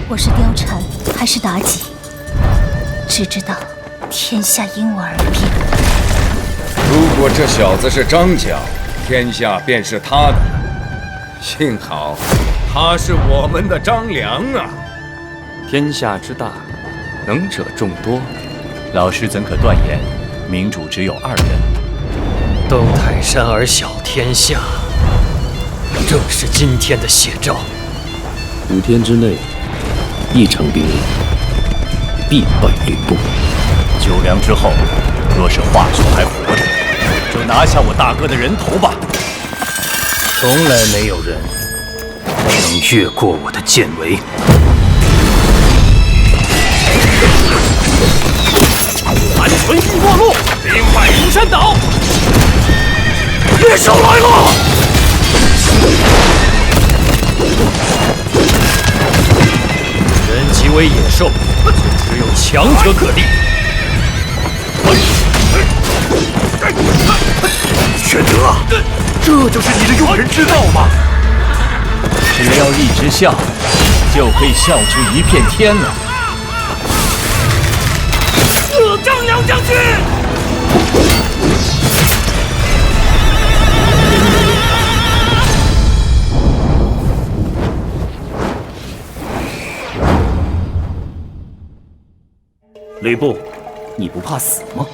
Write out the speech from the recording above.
我是貂蝉还是妲己，只知道天下因我而变。如果这小子是张角，天下便是他的。幸好他是我们的张良啊！天下之大，能者众多，老师怎可断言明主只有2人？斗泰山而小天下，正是今天的写照。5天之内，一场兵役，必败吕布。9粮之后，若是华雄还活着，就拿下我大哥的人头吧。从来没有人能越过我的剑围。韩纯欲末路，兵败如山倒。野兽来了！人即为野兽，只有强者可立。玄德啊，这就是你的用人之道吗？只要一直笑，就可以笑出一片天了。张良将军！吕布，你不怕死吗？